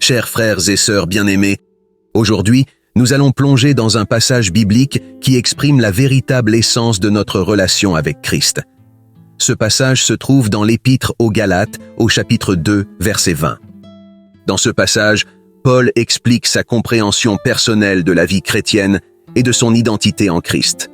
Chers frères et sœurs bien-aimés, aujourd'hui, nous allons plonger dans un passage biblique qui exprime la véritable essence de notre relation avec Christ. Ce passage se trouve dans l'Épître aux Galates, au chapitre 2, verset 20. Dans ce passage, Paul explique sa compréhension personnelle de la vie chrétienne et de son identité en Christ.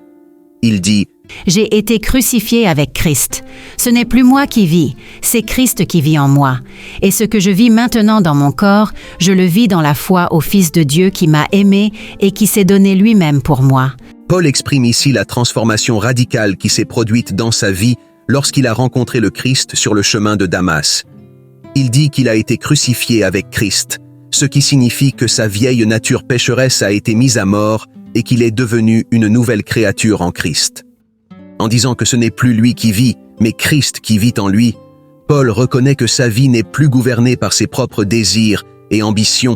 Il dit « J'ai été crucifié avec Christ. Ce n'est plus moi qui vis, c'est Christ qui vit en moi. Et ce que je vis maintenant dans mon corps, je le vis dans la foi au Fils de Dieu qui m'a aimé et qui s'est donné lui-même pour moi. » Paul exprime ici la transformation radicale qui s'est produite dans sa vie lorsqu'il a rencontré le Christ sur le chemin de Damas. Il dit qu'il a été crucifié avec Christ, ce qui signifie que sa vieille nature pécheresse a été mise à mort et qu'il est devenu une nouvelle créature en Christ. En disant que ce n'est plus lui qui vit, mais Christ qui vit en lui, Paul reconnaît que sa vie n'est plus gouvernée par ses propres désirs et ambitions,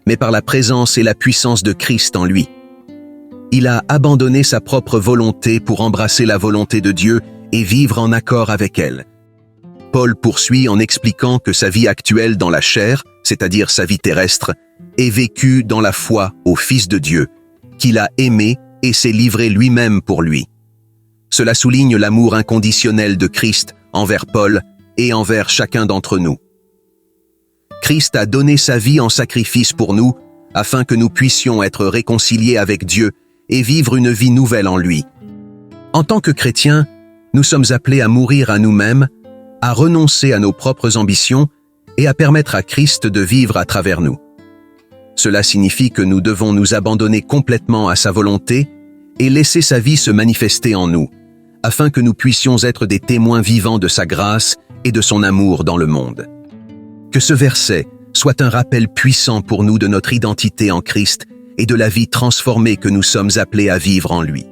mais par la présence et la puissance de Christ en lui. Il a abandonné sa propre volonté pour embrasser la volonté de Dieu et vivre en accord avec elle. Paul poursuit en expliquant que sa vie actuelle dans la chair, c'est-à-dire sa vie terrestre, est vécue dans la foi au Fils de Dieu, qu'il a aimé et s'est livré lui-même pour lui. Cela souligne l'amour inconditionnel de Christ envers Paul et envers chacun d'entre nous. Christ a donné sa vie en sacrifice pour nous, afin que nous puissions être réconciliés avec Dieu et vivre une vie nouvelle en lui. En tant que chrétiens, nous sommes appelés à mourir à nous-mêmes, à renoncer à nos propres ambitions et à permettre à Christ de vivre à travers nous. Cela signifie que nous devons nous abandonner complètement à sa volonté et laisser sa vie se manifester en nous, afin que nous puissions être des témoins vivants de sa grâce et de son amour dans le monde. Que ce verset soit un rappel puissant pour nous de notre identité en Christ et de la vie transformée que nous sommes appelés à vivre en lui.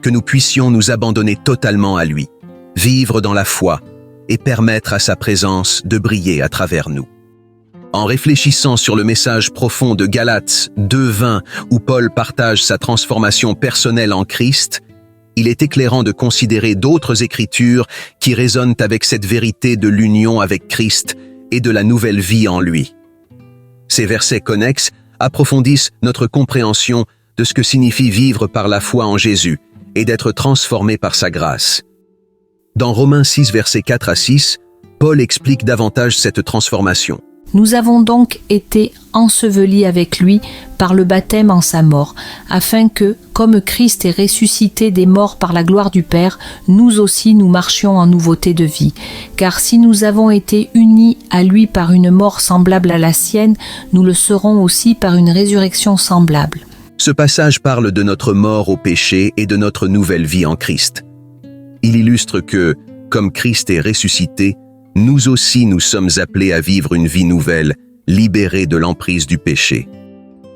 Que nous puissions nous abandonner totalement à lui, vivre dans la foi et permettre à sa présence de briller à travers nous. En réfléchissant sur le message profond de Galates 2:20 où Paul partage sa transformation personnelle en Christ, il est éclairant de considérer d'autres écritures qui résonnent avec cette vérité de l'union avec Christ et de la nouvelle vie en lui. Ces versets connexes approfondissent notre compréhension de ce que signifie vivre par la foi en Jésus et d'être transformé par sa grâce. Dans Romains 6, versets 4 à 6, Paul explique davantage cette transformation. Nous avons donc été ensevelis avec lui par le baptême en sa mort, afin que, comme Christ est ressuscité des morts par la gloire du Père, nous aussi nous marchions en nouveauté de vie. Car si nous avons été unis à lui par une mort semblable à la sienne, nous le serons aussi par une résurrection semblable. Ce passage parle de notre mort au péché et de notre nouvelle vie en Christ. Il illustre que, comme Christ est ressuscité, nous aussi nous sommes appelés à vivre une vie nouvelle, libérée de l'emprise du péché.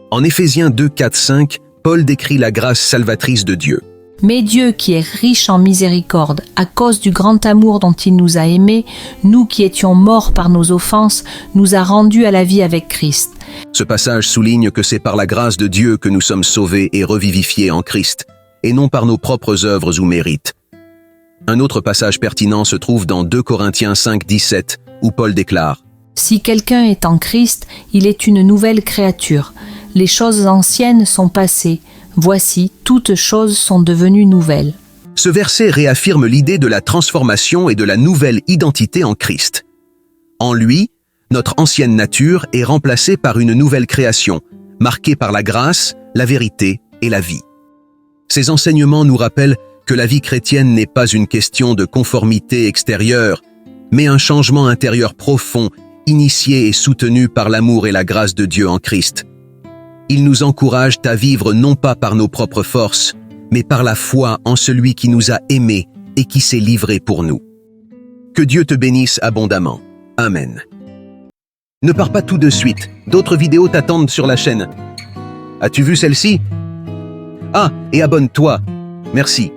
En Éphésiens 2, 4, 5, Paul décrit la grâce salvatrice de Dieu. Mais Dieu qui est riche en miséricorde, à cause du grand amour dont il nous a aimés, nous qui étions morts par nos offenses, nous a rendus à la vie avec Christ. Ce passage souligne que c'est par la grâce de Dieu que nous sommes sauvés et revivifiés en Christ, et non par nos propres œuvres ou mérites. Un autre passage pertinent se trouve dans 2 Corinthiens 5, 17, où Paul déclare « Si quelqu'un est en Christ, il est une nouvelle créature. Les choses anciennes sont passées. Voici, toutes choses sont devenues nouvelles. » Ce verset réaffirme l'idée de la transformation et de la nouvelle identité en Christ. En lui, notre ancienne nature est remplacée par une nouvelle création, marquée par la grâce, la vérité et la vie. Ces enseignements nous rappellent que la vie chrétienne n'est pas une question de conformité extérieure, mais un changement intérieur profond, initié et soutenu par l'amour et la grâce de Dieu en Christ. Ils nous encouragent à vivre non pas par nos propres forces, mais par la foi en celui qui nous a aimés et qui s'est livré pour nous. Que Dieu te bénisse abondamment. Amen. Ne pars pas tout de suite, d'autres vidéos t'attendent sur la chaîne. As-tu vu celle-ci? Ah, et abonne-toi. Merci.